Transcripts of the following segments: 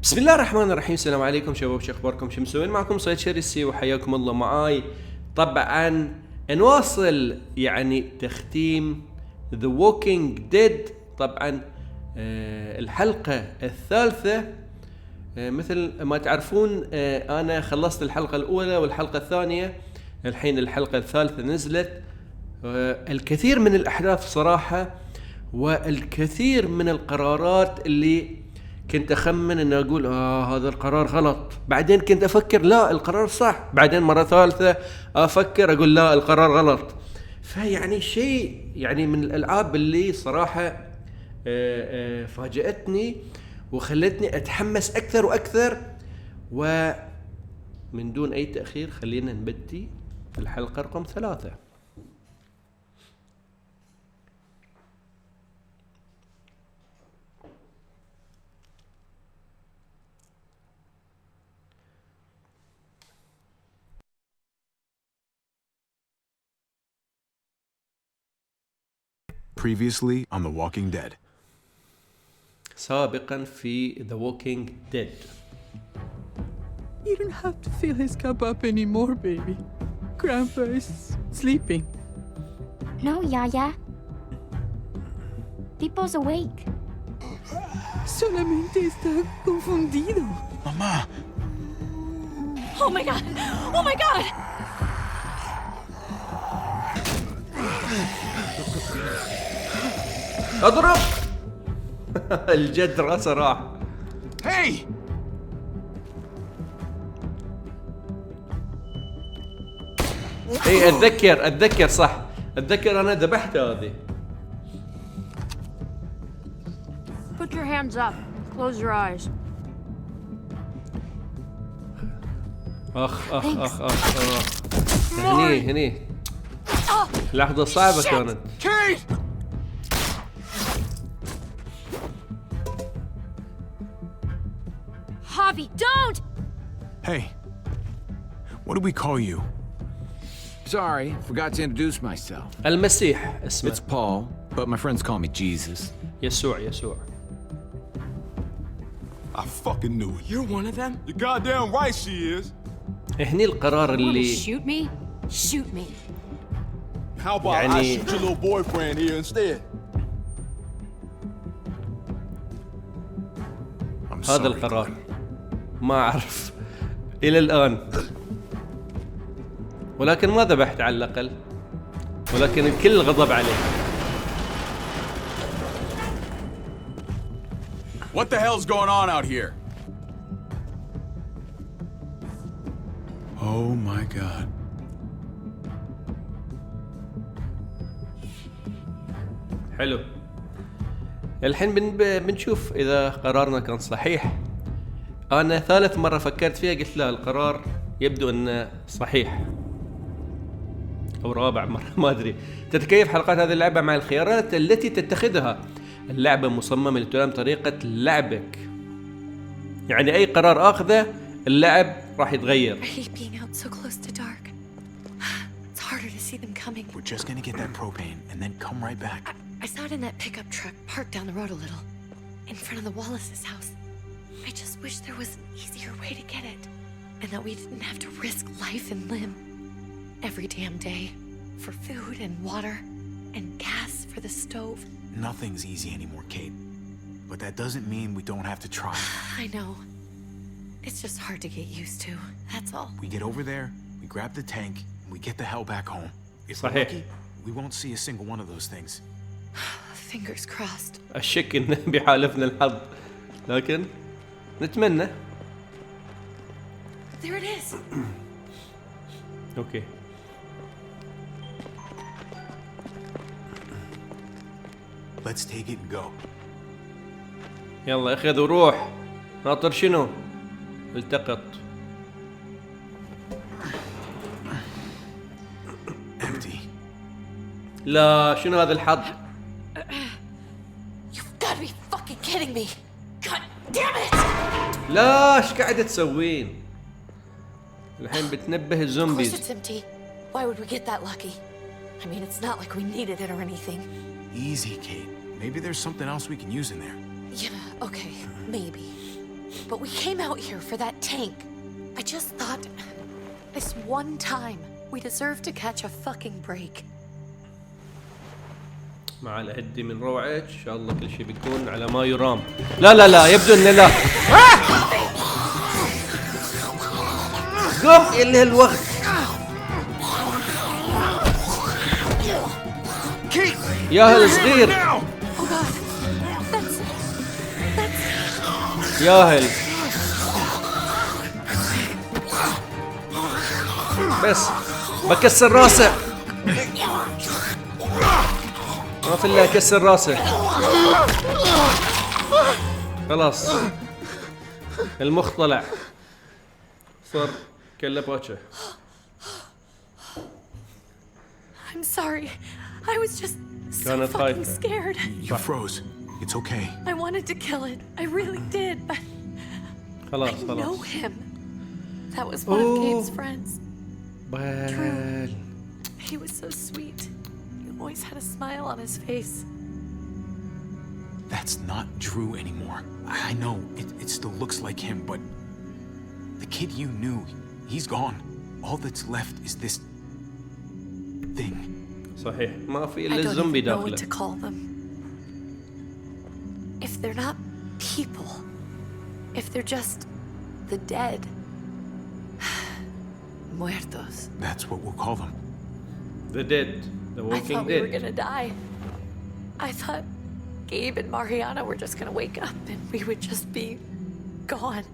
بسم الله الرحمن الرحيم. السلام عليكم شباب، شو اخباركم؟ شو مسوين؟ معكم صيد شرسي وحياكم الله معاي. طبعا نواصل يعني تختيم The Walking Dead. طبعا الحلقة الثالثة. مثل ما تعرفون انا خلصت الحلقة الاولى والحلقة الثانية، الحين الحلقة الثالثة نزلت. الكثير من الاحداث صراحة، والكثير من القرارات اللي كنت أخمن أن أقول هذا القرار غلط، بعدين كنت أفكر لا القرار صح، بعدين مرة ثالثة أفكر أقول لا القرار غلط. فيعني شيء يعني من الألعاب اللي صراحة فاجأتني وخلتني أتحمس أكثر وأكثر. ومن دون أي تأخير خلينا نبدي الحلقة رقم 3. Previously on The Walking Dead. سابقا في The Walking Dead. You don't have to fill his cup up anymore, baby. Grandpa is sleeping. No, Yaya. Pipo's awake. Solamente está confundido. Mamá! Oh my god! Oh my god! اضرب. الجد راسه راح. Hey! اي اتذكر صح، اتذكر انا ذبحت هذه. Put your hands up. Close your eyes. اخ هني لحظة صعبة كانت. Kate! Javi, don't! Hey. What do we call you? Sorry, forgot to introduce myself. المسيح اسمه. It's Paul, but my friends call me Jesus. يسوع. I fucking knew it. You're one of them? You're goddamn right she is. هني القرار اللي Shoot me? Shoot me. How about I يعني- shoot your little boyfriend here instead? I'm هذا sorry, القرار Glenn. ما أعرف إلى الآن، ولكن ما ذبحت على الأقل، ولكن الكل غضب عليه. What the hell's going on out here? Oh my God. حلو. الحين بنشوف إذا قرارنا كان صحيح. أنا ثالث مرة فكرت فيها قلت لا القرار يبدو أنه صحيح، أو رابع مرة ما أدري. تتكيف حلقات هذه اللعبة مع الخيارات التي تتخذها. اللعبة مصممة لتلائم طريقة لعبك، يعني أي قرار أخذه اللعب راح يتغير. I hate being out so close to dark. It's harder to see them coming. We're just gonna get that propane and then come right back. I saw it in that pickup truck parked down the road a little, in front of the Wallace's house. I just wish there was an easier way to get it, and that we didn't have to risk life and limb every damn day for food and water and gas for the stove. Nothing's easy anymore, Kate. But that doesn't mean we don't have to try. I know. It's just hard to get used to, that's all. We get over there, we grab the tank, and we get the hell back home. If we're صحيح. lucky, we won't see a single one of those things. Fingers crossed. الشك إنه بيحالفنا الحظ، لكن نتمنى. There it is. أوكي. Let's take it and go. يلا اخذ وروح. ناطر شنو؟ التقط. Empty. لا شنو هذا الحظ؟ You've got to be fucking kidding me. God damn it! لا ايش قاعدة تسوين؟ الحين بتنبه Of course الزومبيز. it's empty. Why would we get that lucky? I mean, it's not like we needed it or anything. Easy, Kate. Maybe there's something else we can use in there. Yeah, okay, maybe. but we came out here for that tank. I just thought, this one time, we deserve to catch a fucking break. مع الهدي من روعك ان شاء الله كل شيء بيكون على ما يرام. لا لا لا يبدو انه لا. قم اللي هالوقت. ياهل صغير. ياهل. بس بكسر راسه. ما في الا كسر راسه. خلاص المخ طلع صار كله بوجه. I'm sorry. I was just so كانت fucking خايفة. scared. You froze. It's okay. I wanted to kill it. I really did, but خلاص I know خلاص. him. That was one of Gabe's friends. بل He was so sweet. He always had a smile on his face. That's not Drew anymore. I know it still looks like him, but the kid you knew, he's gone. All that's left is this thing. صحيح ما في I الا don't الزومبي even know what to داخله. call them. If they're not people, if they're just the dead, muertos. That's what we'll call them. The dead, the I walking thought we were dead. gonna die. I thought Gabe and Mariana were just gonna wake up and we would just be gone.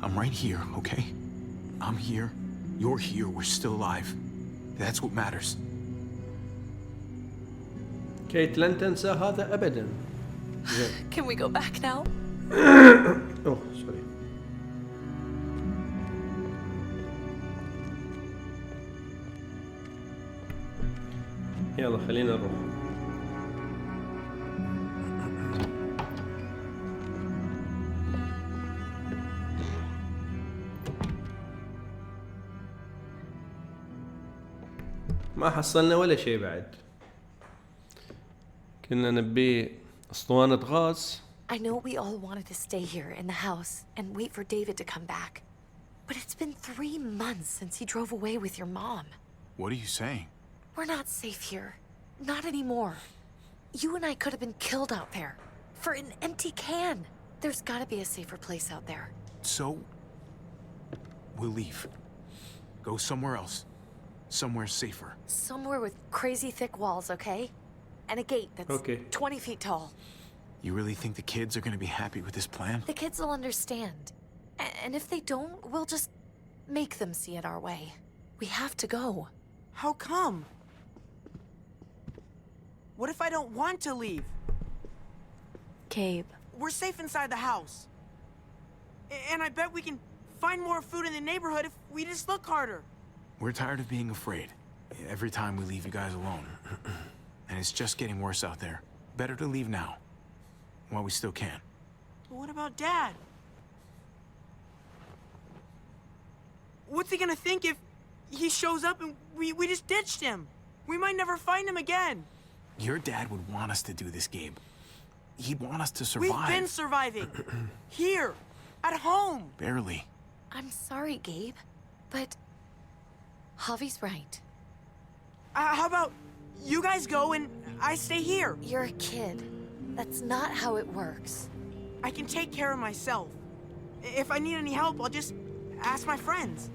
I'm right here, okay? I'm here. You're here. We're still alive. That's what matters. كيت لن تنسى هذا ابدا. زين. Can we go back now? اوه سوري. يلا خلينا نروح. ما حصلنا ولا شيء بعد. كنا نبي اسطوانة غاز. I know we all wanted to stay here in the house and wait for David to come back. But it's been 3 months since he drove away with your mom. What are you saying? We're not safe here. Not anymore. You and I could have been killed out there. For an empty can. There's gotta be a safer place out there. So, we'll leave. Go somewhere else. Somewhere safer. Somewhere with crazy thick walls, okay? And a gate that's Okay. 20 feet tall. You really think the kids are gonna be happy with this plan? The kids will understand. And if they don't, we'll just make them see it our way. We have to go. How come? What if I don't want to leave? Gabe. We're safe inside the house. And I bet we can find more food in the neighborhood if we just look harder. We're tired of being afraid. Every time we leave you guys alone. And it's just getting worse out there. Better to leave now. While we still can. But what about Dad? What's he gonna think if he shows up and we just ditched him? We might never find him again. Your dad would want us to do this, Gabe. He'd want us to survive. We've been surviving. Here. At home. Barely. I'm sorry, Gabe. But Javi's right. How about you guys go and I stay here? You're a kid. That's not how it works. I can take care of myself. If I need any help, I'll just ask my friends.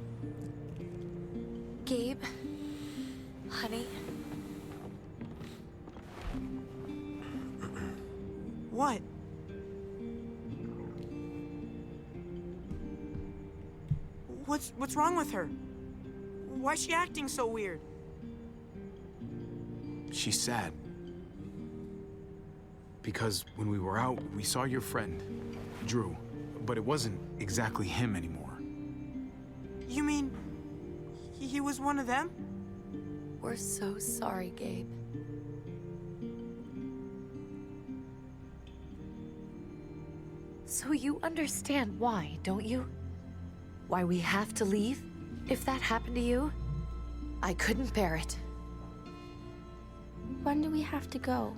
Gabe, honey, What? What's wrong with her? Why's she acting so weird? She's sad. Because when we were out, we saw your friend, Drew. But it wasn't exactly him anymore. You mean he was one of them? we're so sorry, Gabe. So you understand why, don't you? Why we have to leave? If that happened to you, I couldn't bear it. When do we have to go?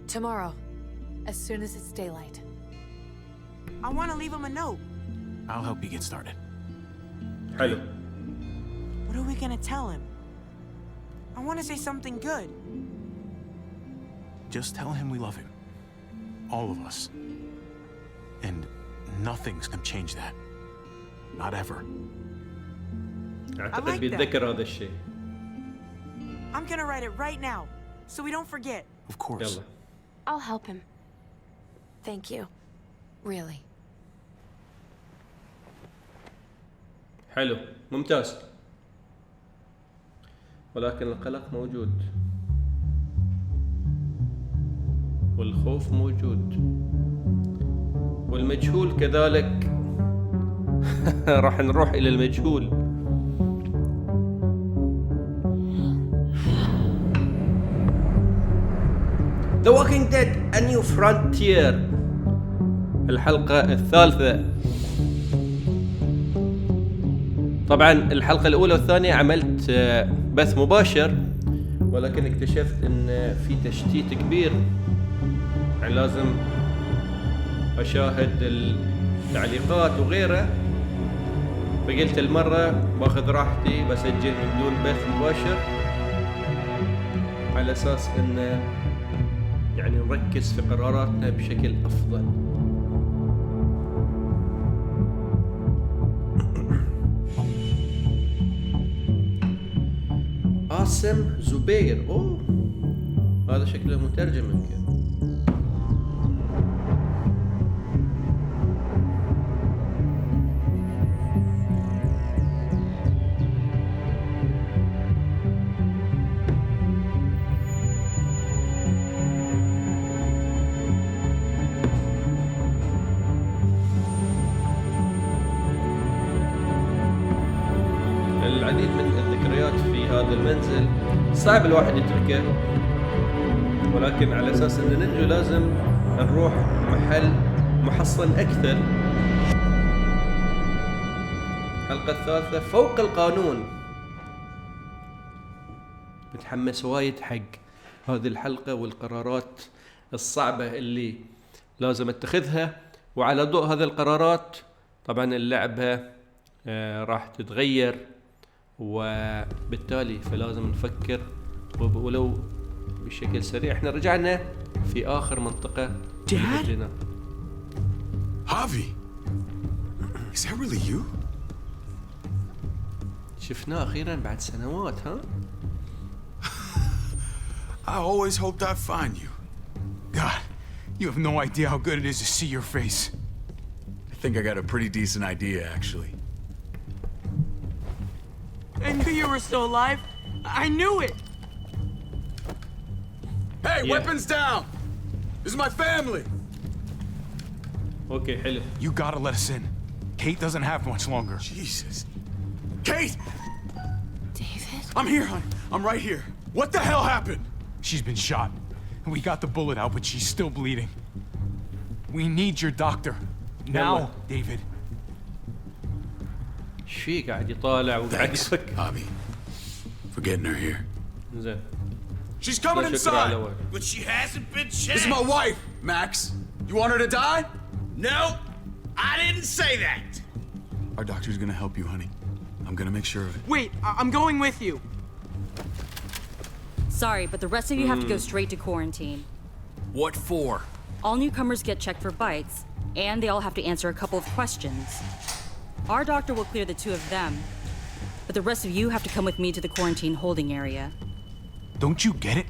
Tomorrow. as soon as it's daylight. I want to leave him a note. I'll help you get started. حلو. What are we gonna tell him? I want to say something good. Just tell him we love him. All of us. And nothing's gonna change that. Not ever. اعتقد بيتذكر هذا الشيء. I'm gonna write it right now, so we don't forget. Of course. يلا. I'll help him. Thank you. Really. حلو ممتاز. ولكن القلق موجود والخوف موجود والمجهول كذلك. راح نروح إلى المجهول. The Walking Dead A New Frontier الحلقة الثالثة. طبعا الحلقة الأولى والثانية عملت بث مباشر، ولكن اكتشفت ان في تشتيت كبير، يعني لازم أشاهد التعليقات وغيره، فقلت المرة باخذ راحتي بسجل من دون بث مباشر على أساس ان يعني نركز في قراراتنا بشكل أفضل. قاسم زبير، اوه هذا شكله مترجم يمكن. العديد من الذكريات في هذا المنزل صعب الواحد يتركه، ولكن على اساس ان ننجو لازم نروح محل محصن اكثر. الحلقة الثالثة فوق القانون. متحمس وايد حق هذه الحلقة والقرارات الصعبة اللي لازم اتخذها، وعلى ضوء هذه القرارات طبعا اللعبة راح تتغير، وبالتالي فلازم نفكر ولو بشكل سريع. احنا رجعنا في آخر منطقة. Dad? Javi, is that really you? شفناه أخيرا بعد سنوات. ها؟ I always hoped I'd find you. God, you have no idea how good it is to see your face. I think I got a pretty decent idea, actually. I knew you were still alive. I knew it. Hey, Yeah. weapons down! This is my family! أوكي حلو. You gotta let us in. Kate doesn't have much longer. Jesus. Kate! David? I'm here, hon. I'm right here. What the hell happened? She's been shot. We got the bullet out, but she's still bleeding. We need your doctor. Now, David. شي قاعد يطالع وقاعد Thanks, يفكر. Javi, for getting her here. زين. She's coming لا شكرا على inside! وجهك. But she hasn't been checked. This is my wife, Max. You want her to die? No, I didn't say that. Our doctor's gonna help you, honey. I'm gonna make sure of it. Wait, I'm going with you. Sorry, but the rest of you have to go straight to quarantine. What for? All newcomers get checked for bites, and they all have to answer a couple of questions. Our doctor will clear the two of them, but the rest of you have to come with me to the quarantine holding area. Don't you get it?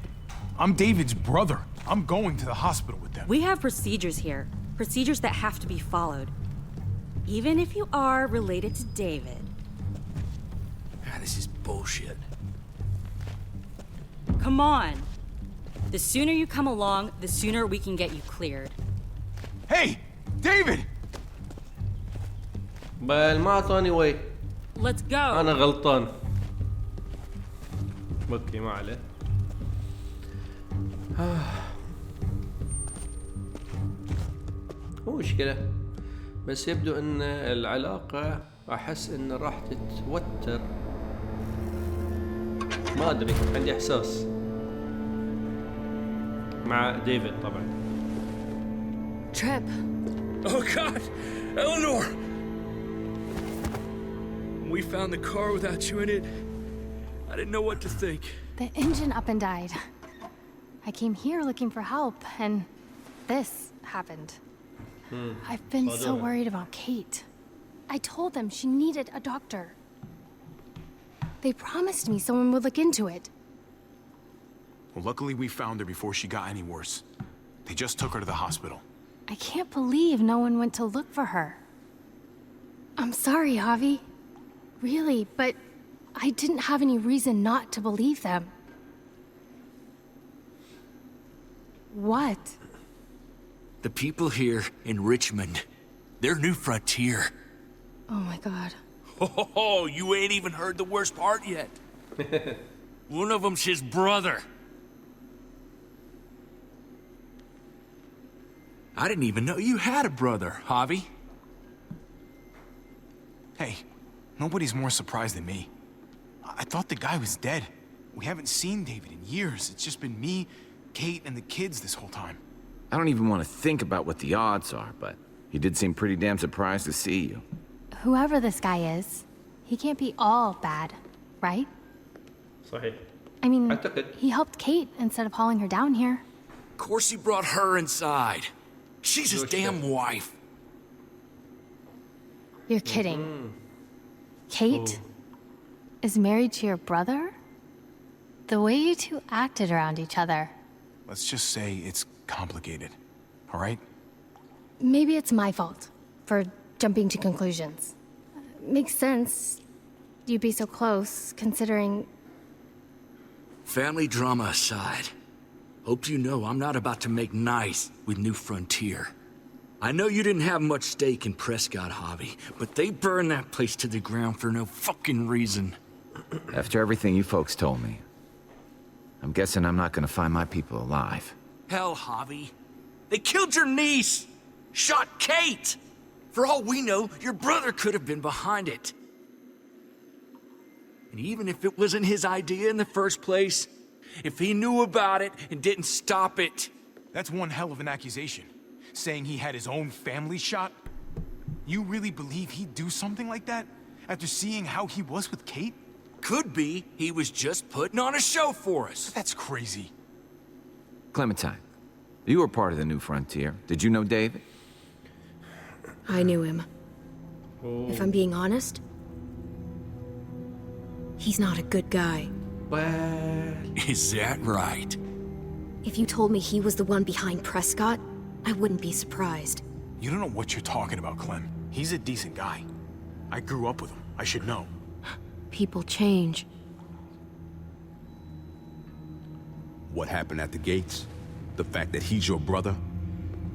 I'm David's brother. I'm going to the hospital with them. We have procedures here, procedures that have to be followed. Even if you are related to David. Ah, this is bullshit. Come on. The sooner you come along, the sooner we can get you cleared. Hey, David! بل ما اعطاني وي. Let's go. انا غلطان. اوكي ما عليه. مو مشكلة، بس يبدو ان العلاقة احس ان راح تتوتر. ما ادري، عندي احساس مع ديفيد طبعا. Trip. Oh, God! Eleanor! When we found the car without you in it, I didn't know what to think. The engine up and died. I came here looking for help, and this happened. I've been so worried about Kate. I told them she needed a doctor. They promised me someone would look into it. Well, luckily we found her before she got any worse. They just took her to the hospital. I can't believe no one went to look for her. I'm sorry, Javi. Really, but I didn't have any reason not to believe them. What? The people here in Richmond, they're New Frontier. Oh my god. Oh, you ain't even heard the worst part yet. One of them's his brother. I didn't even know you had a brother, Javi. Hey, nobody's more surprised than me. I thought the guy was dead. We haven't seen David in years. It's just been me, Kate, and the kids this whole time. I don't even want to think about what the odds are, but he did seem pretty damn surprised to see you. Whoever this guy is, he can't be all bad, right? صحيح. I mean, أعتقد. he helped Kate instead of hauling her down here. Of course he brought her inside. She's his damn wife. You're kidding. Kate is married to your brother? The way you two acted around each other. Let's just say it's complicated, all right? Maybe it's my fault for jumping to conclusions. Makes sense. You'd be so close, considering... Family drama aside, hope you know I'm not about to make nice with New Frontier. I know you didn't have much stake in Prescott, Javi, but they burned that place to the ground for no fucking reason. After everything you folks told me, I'm guessing I'm not gonna find my people alive. Hell, Javi. They killed your niece! Shot Kate! For all we know, your brother could have been behind it. And even if it wasn't his idea in the first place, if he knew about it and didn't stop it... That's one hell of an accusation. Saying he had his own family shot? You really believe he'd do something like that? After seeing how he was with Kate? Could be he was just putting on a show for us. That's crazy. Clementine, you were part of the New Frontier. Did you know David? I knew him. If I'm being honest, he's not a good guy. Well, Is that right? If you told me he was the one behind Prescott, I wouldn't be surprised. You don't know what you're talking about, Clem. He's a decent guy. I grew up with him. I should know. People change. What happened at the gates? The fact that he's your brother?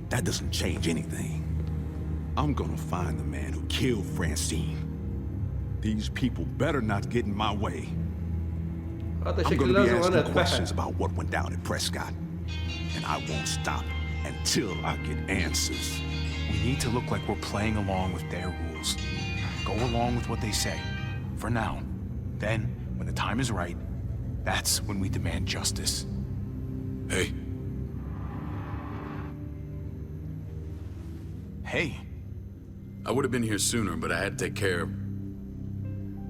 That doesn't change anything. I'm gonna find the man who killed Francine. These people better not get in my way. هذا I'm شكل gonna be لازم أنا asking questions أتفهم. about what went down at Prescott. And I won't stop until I get answers. We need to look like we're playing along with their rules. Go along with what they say. For now. Then, when the time is right, that's when we demand justice. Hey, Hey, I would have been here sooner, but I had to take care of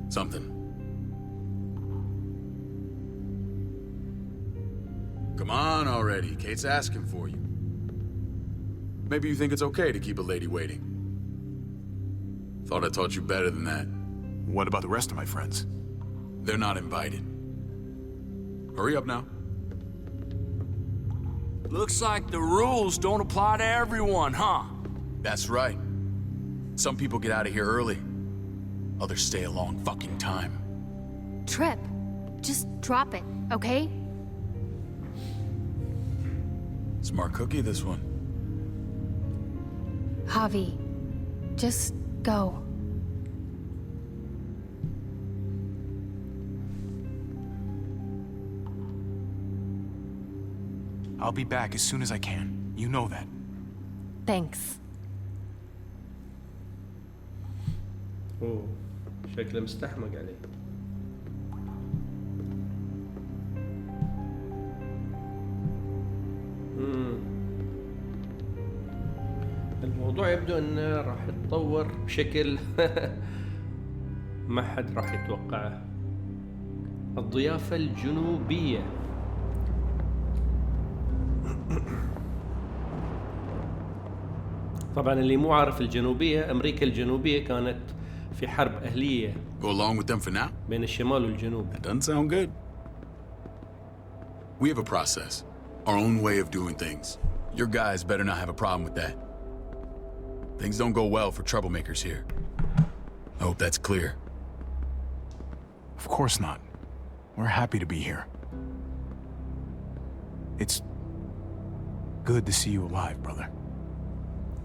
something. Come on already. Kate's asking for you. Maybe you think it's okay to keep a lady waiting. Thought I taught you better than that. what about the rest of my friends? They're not invited. Hurry up now. Looks like the rules don't apply to everyone, huh? That's right. Some people get out of here early. Others stay a long fucking time. Trip. Just drop it, okay? Smart cookie, this one. Javi, just go. I'll be back as soon as I can. You know that. Thanks. اوه شكله مستحمق عليه. الموضوع يبدو انه راح يتطور بشكل ما حد راح يتوقعه. الضيافة الجنوبية. طبعا اللي مو عارف الجنوبية، امريكا الجنوبية كانت في حرب اهلية Go along with them for now? بين الشمال والجنوب. That doesn't sound good. We have a process, our own way of doing things. Your guys better not have a problem with that. Things don't go well for troublemakers here. I hope that's clear. Of course not. We're happy to be here. It's good to see you alive, brother.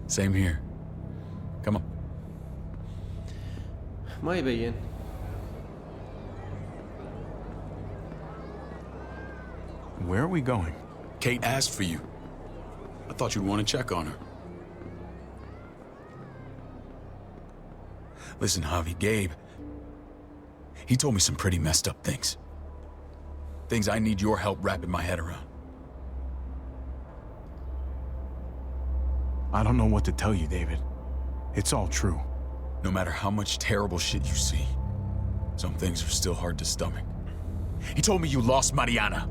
Same here. Come on. ما يبين. Where are we going? Kate asked for you. I thought you'd want to check on her. Listen, Javi, Gabe, he told me some pretty messed up things. Things I need your help wrapping my head around. I don't know what to tell you, David. It's all true. No matter how much terrible shit you see, some things are still hard to stomach. He told me you lost Mariana.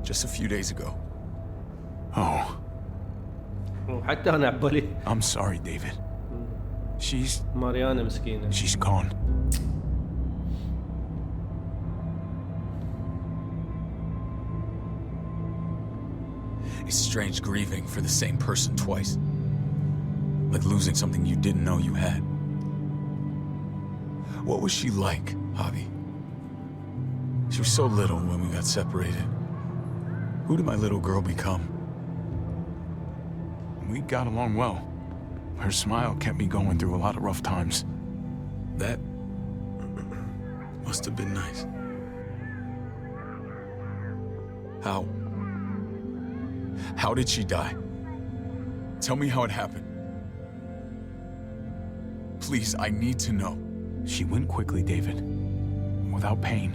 Just a few days ago. Oh. وحتى أنا عبالي. I'm sorry, David. ماريانا مسكينة. She's gone. It's strange grieving for the same person twice. Like losing something you didn't know you had. What was she like, Javi? She was so little when we got separated. Who did my little girl become? We got along well. Her smile kept me going through a lot of rough times. That must have been nice. How? How did she die? Tell me how it happened. Please, I need to know. She went quickly, David. Without pain.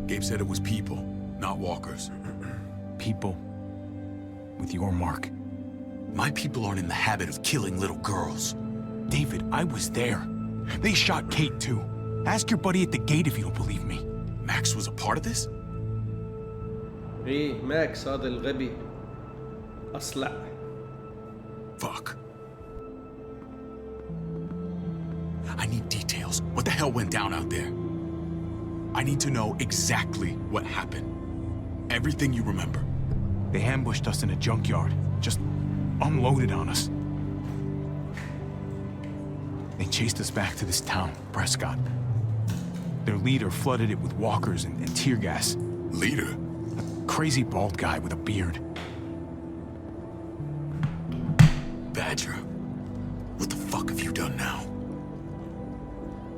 Gabe said it was people, not walkers. People with your mark. My people aren't in the habit of killing little girls. David, I was there. They shot Kate too. Ask your buddy at the gate if you don't believe me. Max was a part of this? إيه ماكس هذا الغبي أصلع. Fuck. I need details. What the hell went down out there? I need to know exactly what happened. Everything you remember. They ambushed us in a junkyard. Just unloaded on us. They chased us back to this town, Prescott. Their leader flooded it with walkers and tear gas. Leader? A crazy bald guy with a beard. Badger, what the fuck have you done now?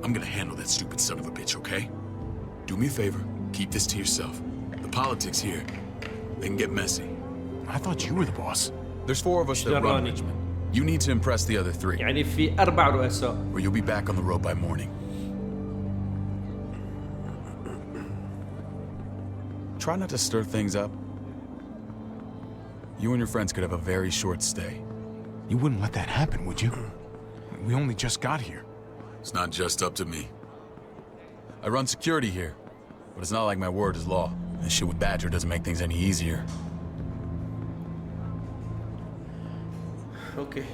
I'm gonna handle that stupid son of a bitch, okay? Do me a favor, keep this to yourself. The politics here, they can get messy. I thought you were the boss. There's 4 of us that run Richmond. You need to impress the other 3. يعني في 4 رؤساء. Or you'll be back on the road by morning. Try not to stir things up. You and your friends could have a very short stay. You wouldn't let that happen, would you? We only just got here. It's not just up to me. I run security here, but it's not like my word is law. This shit with Badger doesn't make things any easier. Okay.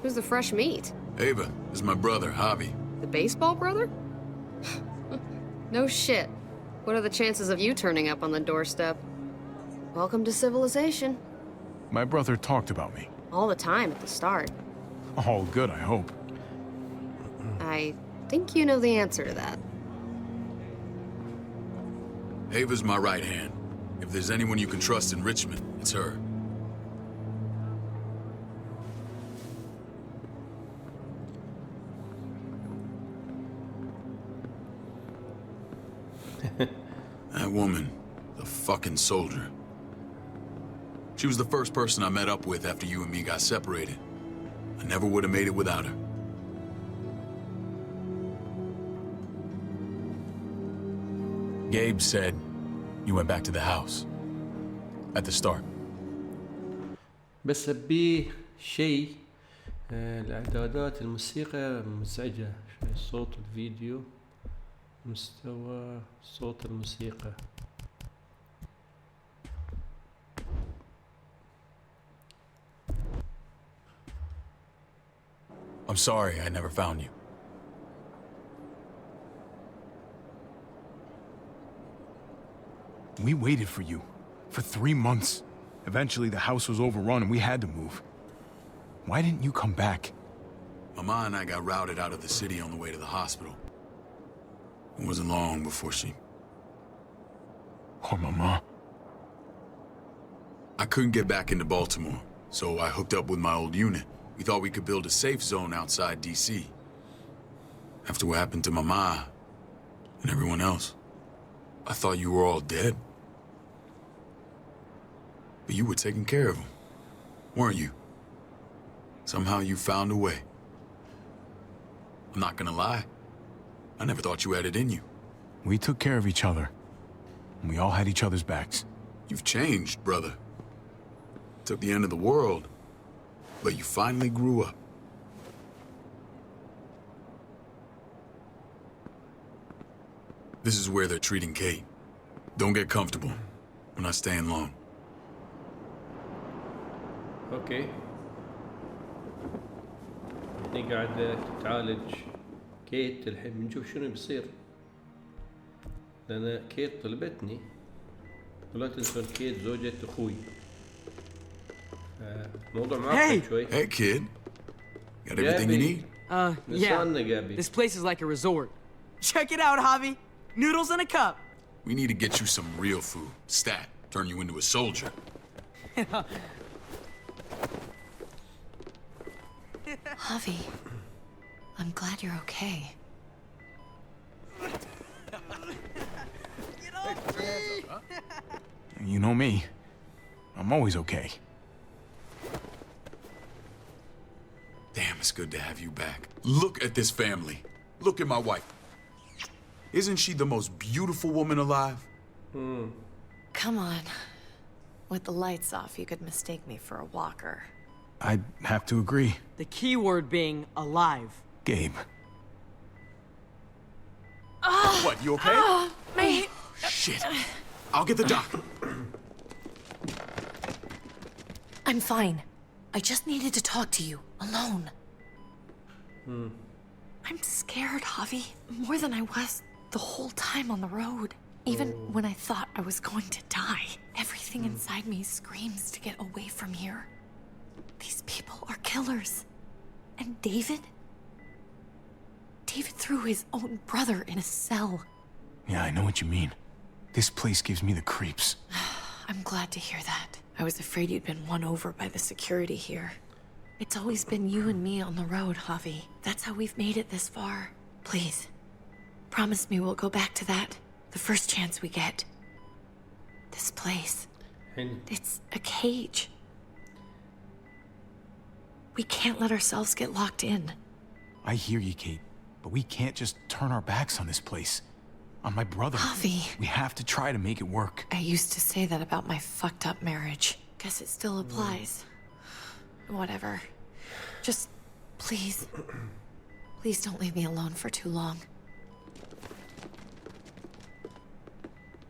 Who's the fresh meat? Ava, this is my brother, Javi. The baseball brother? No shit. What are the chances of you turning up on the doorstep? Welcome to civilization. My brother talked about me. All the time at the start. All good, I hope. I think you know the answer to that. Ava's my right hand. If there's anyone you can trust in Richmond, it's her. That woman, the fucking soldier. She was the first person I met up with after you and me got separated. I never would have made it without her. Gabe said you went back to the house. At the start. بس أبيه شيء. الإعدادات الموسيقى مزعجة شوي. صوت الفيديو، مستوى صوت الموسيقى. I'm sorry I never found you. We waited for you for 3 months. Eventually, the house was overrun and we had to move. Why didn't you come back? Mama and I got routed out of the city on the way to the hospital. It wasn't long before she... Poor Mama. I couldn't get back into Baltimore, so I hooked up with my old unit. We thought we could build a safe zone outside D.C. After what happened to Mama and everyone else, I thought you were all dead. But you were taking care of them, weren't you? Somehow you found a way. I'm not gonna lie. I never thought you had it in you. We took care of each other. And we all had each other's backs. You've changed, brother. Took the end of the world, but you finally grew up. This is where they're treating Kate. Don't get comfortable. We're not staying long. اوكي. هني قاعدة تعالج كيت. الحين بنشوف شنو بيصير، لأن كيت طلبتني ولا تنسون كيت زوجة أخوي. موضوع معقد شوي. Hey kid, got everything you need? Yeah. This place is like a resort. Check it out, Javi. Noodles in a cup. We need to get you some real food. Stat, turn you into a soldier. Javi, I'm glad you're okay. You know me. I'm always okay. Damn, it's good to have you back. Look at this family. Look at my wife. Isn't she the most beautiful woman alive? Come on. With the lights off, you could mistake me for a walker. I'd have to agree. The key word being alive. Gabe. What, you okay? My... Shit. I'll get the doctor. I'm fine. I just needed to talk to you, alone. I'm scared, Javi. More than I was the whole time on the road. Even when I thought I was going to die, everything inside me screams to get away from here. These people are killers. And David? David threw his own brother in a cell. Yeah, I know what you mean. This place gives me the creeps. I'm glad to hear that. I was afraid you'd been won over by the security here. It's always been you and me on the road, Javi. That's how we've made it this far. Please, promise me we'll go back to that the first chance we get. This place. It's a cage. We can't let ourselves get locked in. I hear you, Kate, but we can't just turn our backs on this place. On my brother. Javi. We have to try to make it work. I used to say that about my fucked up marriage. Guess it still applies. Whatever. Just, please. Please don't leave me alone for too long.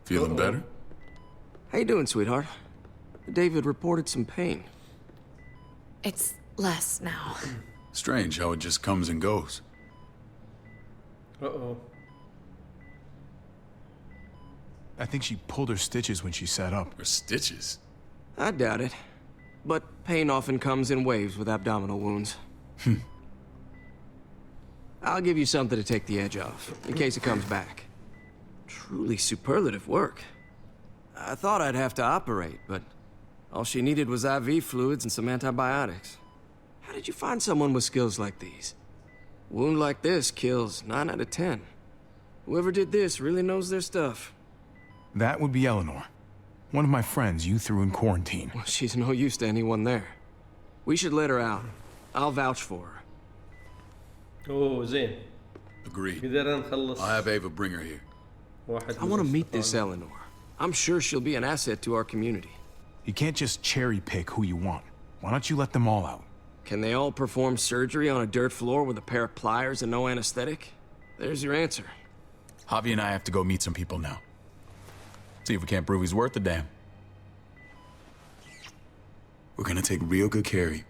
Feeling better? How you doing, sweetheart? David reported some pain. It's less now. Strange how it just comes and goes. Uh-oh. I think she pulled her stitches when she sat up. Her stitches? I doubt it. But pain often comes in waves with abdominal wounds. I'll give you something to take the edge off, in case it comes back. Truly superlative work. I thought I'd have to operate, but all she needed was IV fluids and some antibiotics. How did you find someone with skills like these? A wound like this kills 9 out of 10. Whoever did this really knows their stuff. That would be Eleanor. One of my friends you threw in quarantine. Well, she's no use to anyone there. We should let her out. I'll vouch for her. اوه زين. Agreed. قدرنا نخلص. I'll have Ava bring her here. I want to meet this Eleanor. I'm sure she'll be an asset to our community. You can't just cherry pick who you want. Why don't you let them all out? Can they all perform surgery on a dirt floor with a pair of pliers and no anesthetic? There's your answer. Javi and I have to go meet some people now. See if we can't prove he's worth the damn. We're gonna take real good care of you.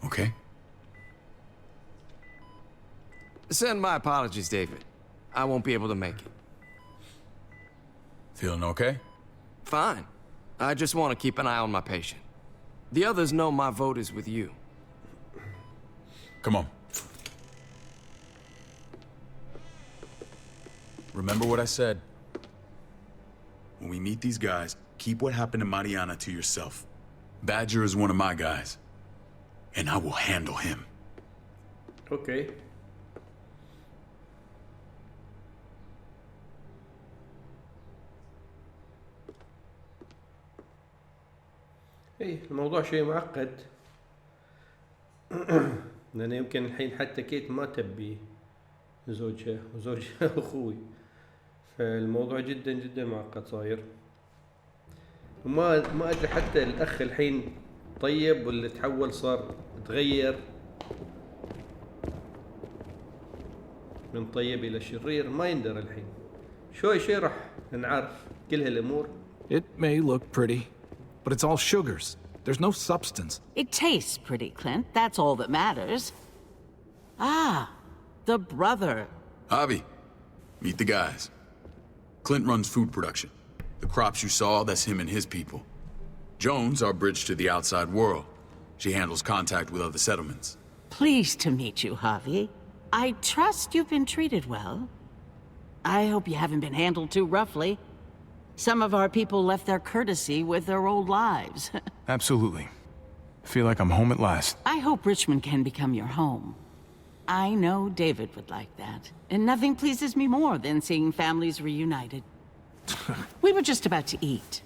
Okay? Send my apologies, David. I won't be able to make it. Feeling okay? Fine. I just want to keep an eye on my patient. The others know my vote is with you. Come on. Remember what I said. When we meet these guys, keep what happened to Mariana to yourself. Badger is one of my guys, and I will handle him. اوكي. ايه الموضوع شيء معقد. لأن يمكن الحين حتى كيت ما تبي زوجها وزوجها أخوي، فالموضوع جدا جدا معقد صاير. وما أدري حتى الأخ الحين طيب ولا تحول صار تغير من طيب إلى شرير، ما يندر الحين. شوي شوي راح نعرف كل هالأمور. It may look pretty, but it's all sugars. There's no substance. It tastes pretty, Clint. That's all that matters. Ah, the brother. Javi, meet the guys. Clint runs food production. The crops you saw, that's him and his people. Jones, our bridge to the outside world. She handles contact with other settlements. Pleased to meet you, Javi. I trust you've been treated well. I hope you haven't been handled too roughly. Some of our people left their courtesy with their old lives. Absolutely. I feel like I'm home at last. I hope Richmond can become your home. I know David would like that. And nothing pleases me more than seeing families reunited. We were just about to eat.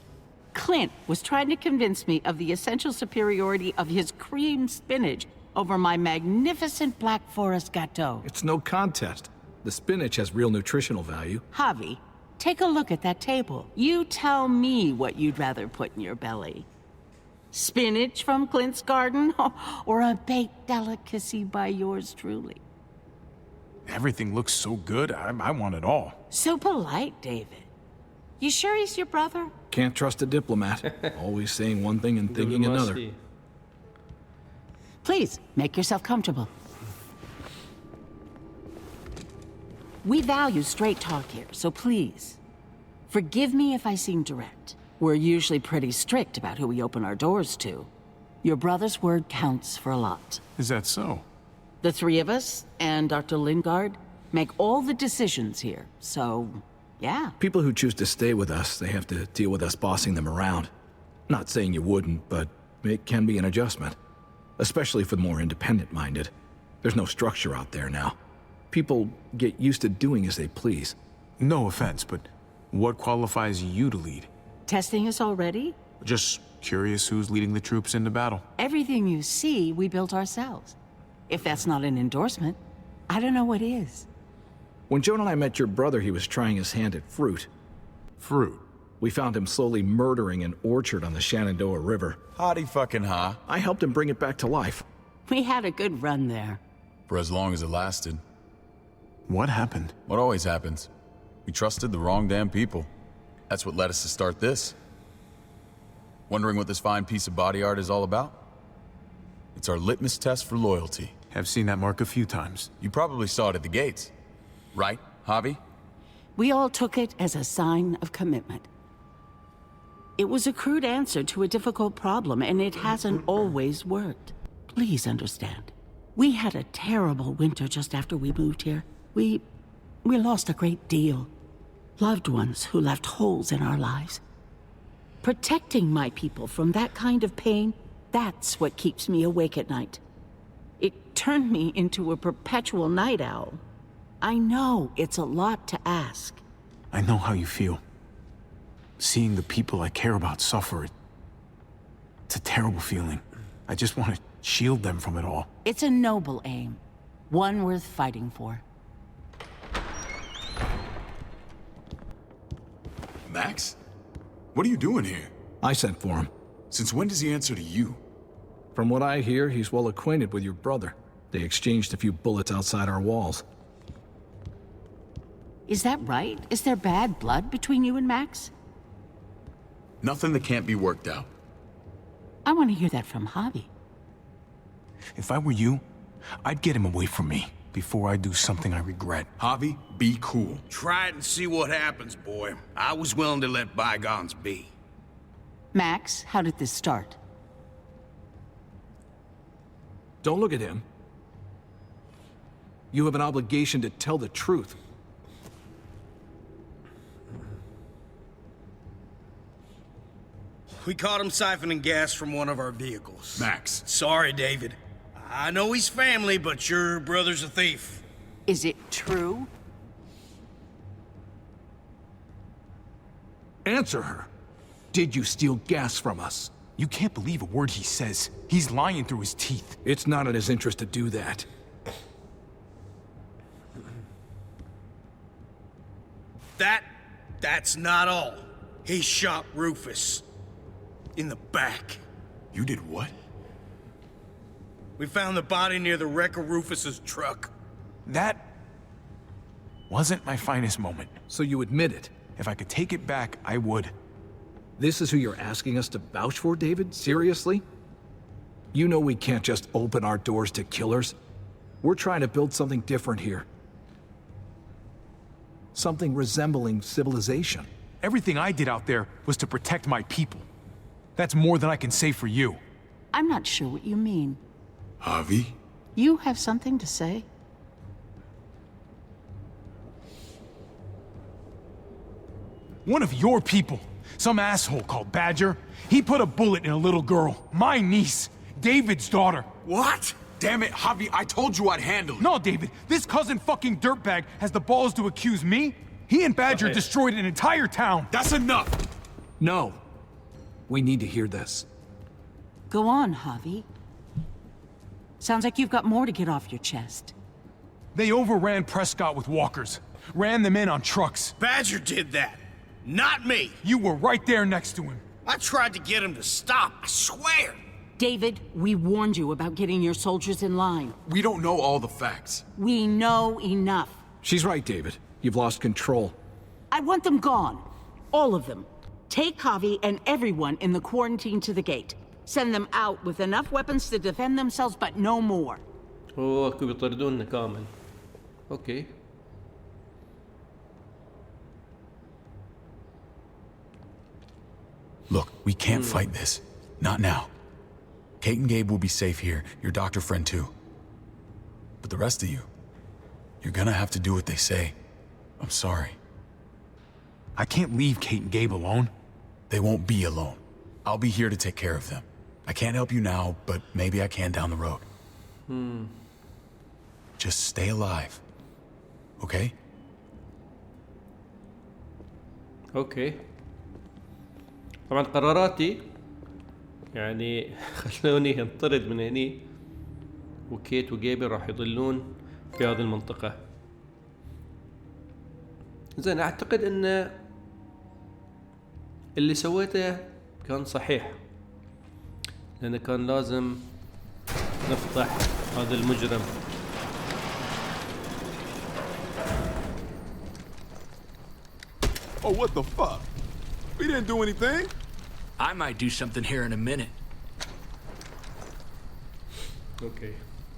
Clint was trying to convince me of the essential superiority of his cream spinach over my magnificent Black Forest gâteau. It's no contest. The spinach has real nutritional value. Javi, take a look at that table. You tell me what you'd rather put in your belly. Spinach from Clint's garden, or a baked delicacy by yours truly? Everything looks so good, I want it all. So polite, David. You sure he's your brother? Can't trust a diplomat. Always saying one thing and thinking another. Please, make yourself comfortable. We value straight talk here, so please, forgive me if I seem direct. We're usually pretty strict about who we open our doors to. Your brother's word counts for a lot. Is that so? The three of us and Dr. Lingard make all the decisions here, so yeah. People who choose to stay with us, they have to deal with us bossing them around. Not saying you wouldn't, but it can be an adjustment. Especially for the more independent-minded. There's no structure out there now. People get used to doing as they please. No offense, but what qualifies you to lead? Testing us already? Just curious who's leading the troops into battle. Everything you see, we built ourselves. If that's not an endorsement, I don't know what is. When Joan and I met your brother, he was trying his hand at fruit. Fruit? We found him slowly murdering an orchard on the Shenandoah River. Howdy fucking ha. I helped him bring it back to life. We had a good run there. For as long as it lasted. What happened? What always happens. We trusted the wrong damn people. That's what led us to start this. Wondering what this fine piece of body art is all about? It's our litmus test for loyalty. Have seen that mark a few times. You probably saw it at the gates. Right, Javi? We all took it as a sign of commitment. It was a crude answer to a difficult problem, and it hasn't always worked. Please understand. We had a terrible winter just after we moved here. We lost a great deal. Loved ones who left holes in our lives. Protecting my people from that kind of pain, that's what keeps me awake at night. It turned me into a perpetual night owl. I know it's a lot to ask. I know how you feel. Seeing the people I care about suffer, it's a terrible feeling. I just want to shield them from it all. It's a noble aim. One worth fighting for. Max? What are you doing here? I sent for him. Since when does he answer to you? From what I hear, he's well acquainted with your brother. They exchanged a few bullets outside our walls. Is that right? Is there bad blood between you and Max? Nothing that can't be worked out. I want to hear that from Javi. If I were you, I'd get him away from me before I do something I regret. Javi, be cool. Try it and see what happens, boy. I was willing to let bygones be. Max, how did this start? Don't look at him. You have an obligation to tell the truth. We caught him siphoning gas from one of our vehicles. Max. Sorry, David. I know he's family, but your brother's a thief. Is it true? Answer her. Did you steal gas from us? You can't believe a word he says. He's lying through his teeth. It's not in his interest to do that. That's not all. He shot Rufus. In the back. You did what? We found the body near the wreck of Rufus's truck. That wasn't my finest moment. So you admit it? If I could take it back, I would. This is who you're asking us to vouch for, David? Seriously? You know we can't just open our doors to killers. We're trying to build something different here. Something resembling civilization. Everything I did out there was to protect my people. That's more than I can say for you. I'm not sure what you mean. Javi? You have something to say? One of your people, some asshole called Badger, he put a bullet in a little girl, my niece, David's daughter. What? Damn it, Javi, I told you I'd handle it. No, David, this cousin fucking dirtbag has the balls to accuse me? He and Badger destroyed an entire town. That's enough! No. We need to hear this. Go on, Javi. Sounds like you've got more to get off your chest. They overran Prescott with walkers. Ran them in on trucks. Badger did that. Not me. You were right there next to him. I tried to get him to stop, I swear. David, we warned you about getting your soldiers in line. We don't know all the facts. We know enough. She's right, David. You've lost control. I want them gone. All of them. Take Javi and everyone in the quarantine to the gate. Send them out with enough weapons to defend themselves, but no more. اوه بيطردونا كامل. اوكي. Look, we can't fight this. Not now. Kate and Gabe will be safe here, your doctor friend too. But the rest of you, you're gonna have to do what they say. I'm sorry. I can't leave Kate and Gabe alone. They won't be alone. I'll be here to take care of them. I can't help you now, but maybe I can down the road. Just stay alive. Okay? اوكي. طبعا قراراتي يعني خلوني انطرد من هني، وكيت وجيبي راح يضلون في هذه المنطقة. زين، اعتقد ان اللي سويته كان صحيح، لأنه كان لازم نفضح هذا المجرم. Oh, what the fuck? We didn't do anything. I might do something here in a minute. اوكي.